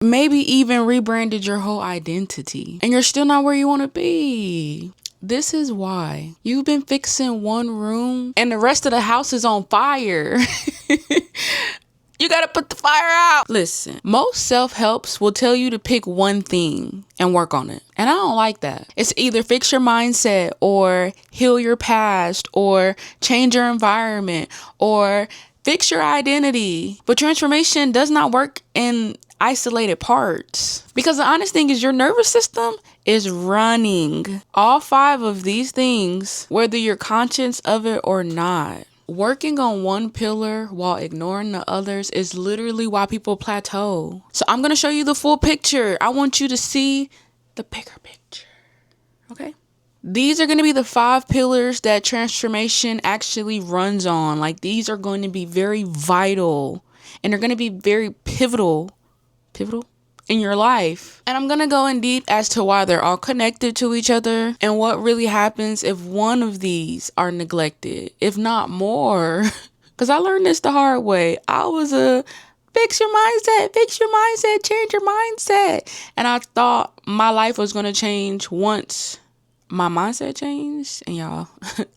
maybe even rebranded your whole identity, and you're still not where you want to be. This is why you've been fixing one room and the rest of the house is on fire. You gotta put the fire out. Listen, most self-helps will tell you to pick one thing and work on it. And I don't like that. It's either fix your mindset or heal your past or change your environment or fix your identity. But transformation does not work in isolated parts. Because the honest thing is your nervous system is running all 5 of these things, whether you're conscious of it or not. Working on one pillar while ignoring the others is literally why people plateau. So I'm going to show you the full picture. I want you to see the bigger picture. Okay? These are going to be the 5 pillars that transformation actually runs on. Like, these are going to be very vital and they're going to be very pivotal in your life. And I'm going to go in deep as to why they're all connected to each other and what really happens if one of these are neglected, if not more. Because I learned this the hard way. I was fix your mindset, change your mindset. And I thought my life was going to change once my mindset changed. And y'all,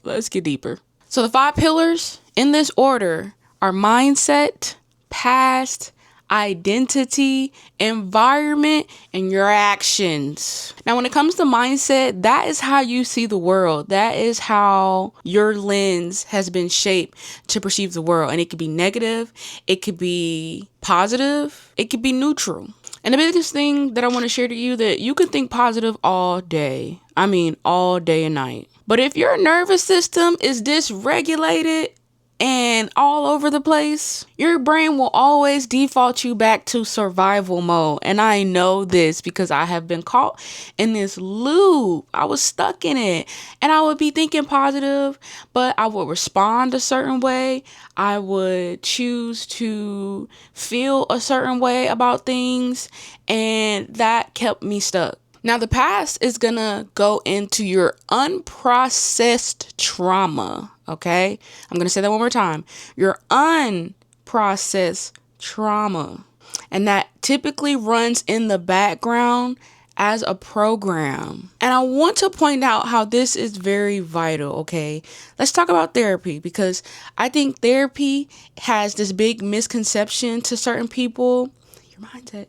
let's get deeper. So the 5 pillars in this order are mindset, past, identity, environment, and your actions. Now, when it comes to mindset, that is how you see the world. That is how your lens has been shaped to perceive the world. And it could be negative, it could be positive, it could be neutral. And the biggest thing that I want to share to you, that you can think positive all day. I mean, all day and night. But if your nervous system is dysregulated and all over the place, your brain will always default you back to survival mode. And I know this because I have been caught in this loop. I was stuck in it and I would be thinking positive, but I would respond a certain way. I would choose to feel a certain way about things, and that kept me stuck. Now, the past is going to go into your unprocessed trauma, okay? I'm going to say that one more time. Your unprocessed trauma. And that typically runs in the background as a program. And I want to point out how this is very vital, okay? Let's talk about therapy, because I think therapy has this big misconception to certain people. Your mindset.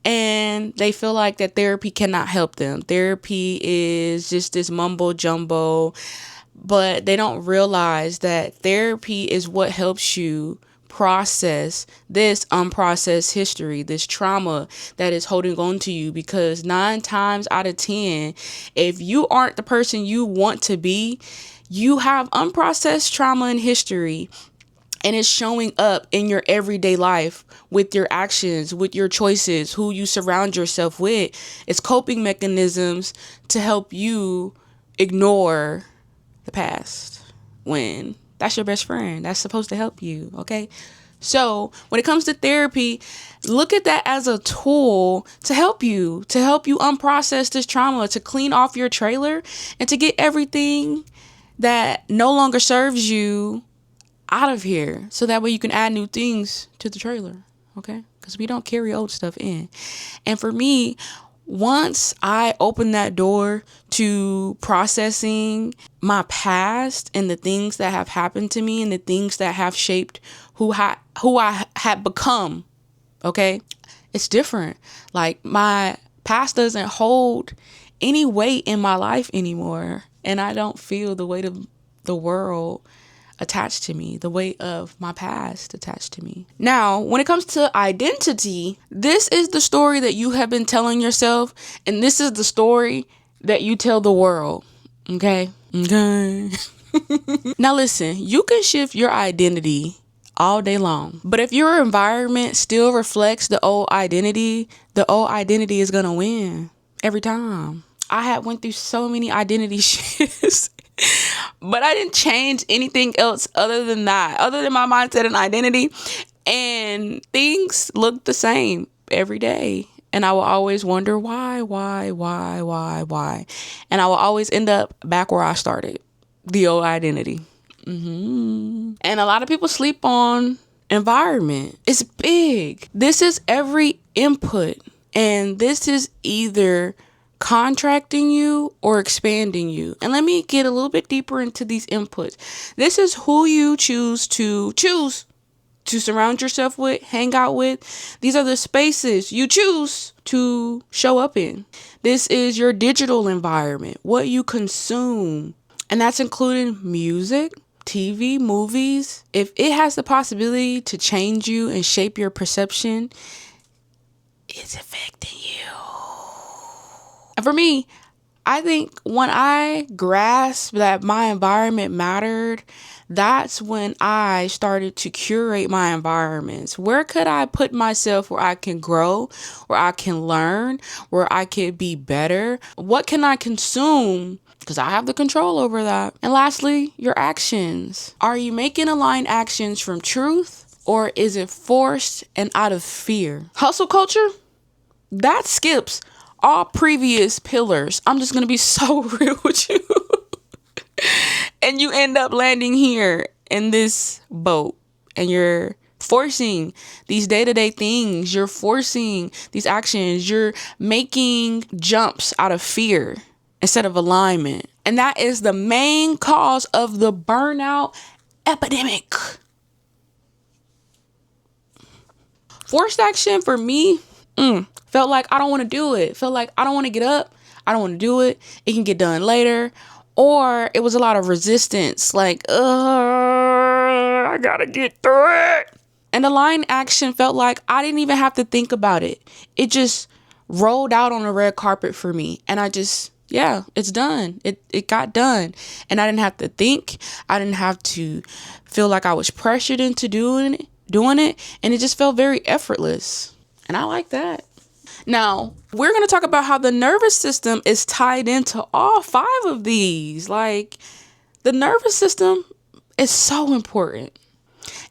And they feel like that therapy cannot help them. Therapy is just this mumbo jumbo, but they don't realize that therapy is what helps you process this unprocessed history, this trauma that is holding on to you. Because 9 times out of 10, if you aren't the person you want to be, you have unprocessed trauma and history. And it's showing up in your everyday life with your actions, with your choices, who you surround yourself with. It's coping mechanisms to help you ignore the past when that's your best friend. That's supposed to help you, okay? So when it comes to therapy, look at that as a tool to help you unprocess this trauma, to clean off your trailer, and to get everything that no longer serves you out of here, so that way you can add new things to the trailer, okay? Because we don't carry old stuff in. And for me, once I opened that door to processing my past and the things that have happened to me and the things that have shaped who I had become, okay? It's different. Like, my past doesn't hold any weight in my life anymore, and I don't feel the weight of the world attached to me, the weight of my past attached to me. Now, when it comes to identity, this is the story that you have been telling yourself, and this is the story that you tell the world. Okay? Now listen, you can shift your identity all day long, but if your environment still reflects the old identity is gonna win every time. I had went through so many identity shifts, but I didn't change anything else other than that, other than my mindset and identity. And things look the same every day. And I will always wonder why. And I will always end up back where I started, the old identity. And a lot of people sleep on environment. It's big. This is every input. And this is either contracting you or expanding you. And let me get a little bit deeper into these inputs. This is who you choose to surround yourself with, hang out with. These are the spaces you choose to show up in. This is your digital environment, what you consume. And that's including music, TV, movies. If it has the possibility to change you and shape your perception, it's affecting you. And for me, I think when I grasped that my environment mattered, that's when I started to curate my environments. Where could I put myself where I can grow, where I can learn, where I can be better? What can I consume? Because I have the control over that. And lastly, your actions. Are you making aligned actions from truth, or is it forced and out of fear? Hustle culture? That skips all previous pillars. I'm just going to be so real with you. And you end up landing here in this boat, and you're forcing these day-to-day things. You're forcing these actions. You're making jumps out of fear instead of alignment. And that is the main cause of the burnout epidemic. Forced action for me, felt like I don't want to do it. Felt like I don't want to get up. I don't want to do it. It can get done later. Or it was a lot of resistance. Like, I gotta get through it. And aligned action felt like I didn't even have to think about it. It just rolled out on the red carpet for me. And I just, it's done. It got done. And I didn't have to think. I didn't have to feel like I was pressured into doing it. And it just felt very effortless. And I like that. Now, we're going to talk about how the nervous system is tied into all 5 of these. Like, the nervous system is so important.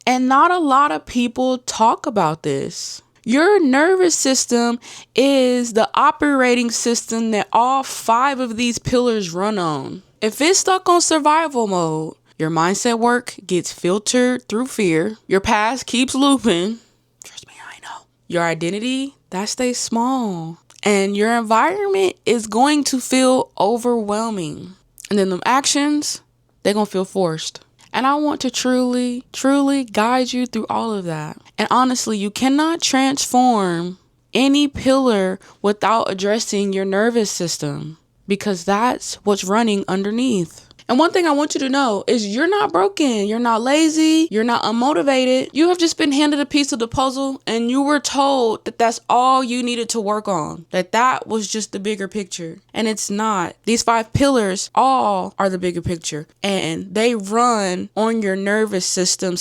And not a lot of people talk about this. Your nervous system is the operating system that all 5 of these pillars run on. If it's stuck on survival mode, your mindset work gets filtered through fear. Your past keeps looping. Trust me, I know. Your identity, that stays small. And your environment is going to feel overwhelming. And then the actions, they're going to feel forced. And I want to truly, truly guide you through all of that. And honestly, you cannot transform any pillar without addressing your nervous system, because that's what's running underneath. And one thing I want you to know is you're not broken. You're not lazy. You're not unmotivated. You have just been handed a piece of the puzzle, and you were told that that's all you needed to work on, that was just the bigger picture. And it's not. These 5 pillars all are the bigger picture, and they run on your nervous system.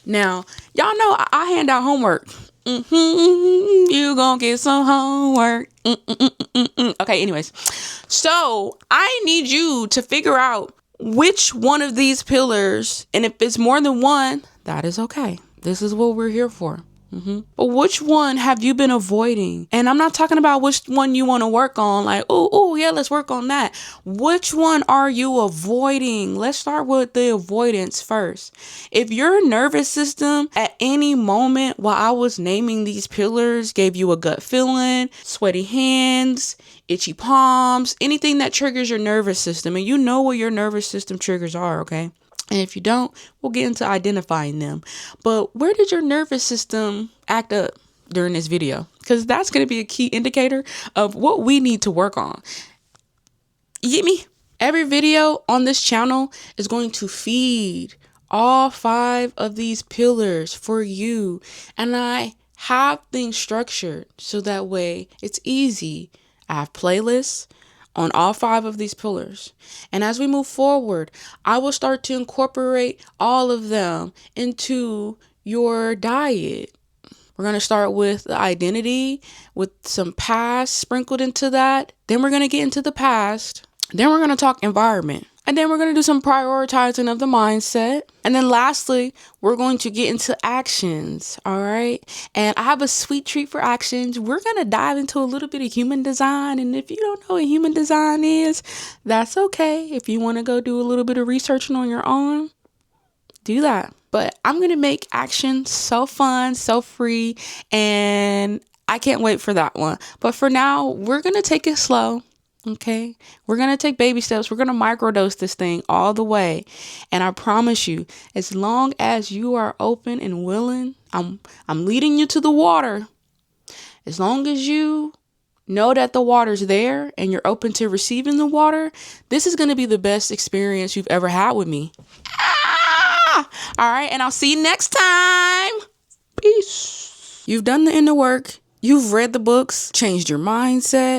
Now, y'all know I hand out homework. You gonna get some homework. Okay, anyways. So I need you to figure out which one of these pillars, and if it's more than one, that is okay. This is what we're here for. But which one have you been avoiding? And I'm not talking about which one you want to work on. Like, yeah, let's work on that. Which one are you avoiding? Let's start with the avoidance first. If your nervous system at any moment while I was naming these pillars gave you a gut feeling, sweaty hands, itchy palms, anything that triggers your nervous system, and you know what your nervous system triggers are, okay? And if you don't, we'll get into identifying them. But where did your nervous system act up during this video? Because that's going to be a key indicator of what we need to work on. You get me? Every video on this channel is going to feed all 5 of these pillars for you. And I have things structured so that way it's easy. I have playlists on all 5 of these pillars. And as we move forward, I will start to incorporate all of them into your diet. We're going to start with the identity with some past sprinkled into that. Then we're going to get into the past. Then we're going to talk environment. And then we're going to do some prioritizing of the mindset. And then lastly, we're going to get into actions. All right. And I have a sweet treat for actions. We're going to dive into a little bit of human design. And if you don't know what human design is, that's okay. If you want to go do a little bit of researching on your own, do that. But I'm going to make action so fun, so free, and I can't wait for that one. But for now, we're going to take it slow. Okay, we're going to take baby steps. We're going to microdose this thing all the way. And I promise you, as long as you are open and willing, I'm leading you to the water. As long as you know that the water's there and you're open to receiving the water, this is going to be the best experience you've ever had with me. All right, and I'll see you next time. Peace. You've done the inner work. You've read the books, changed your mindset.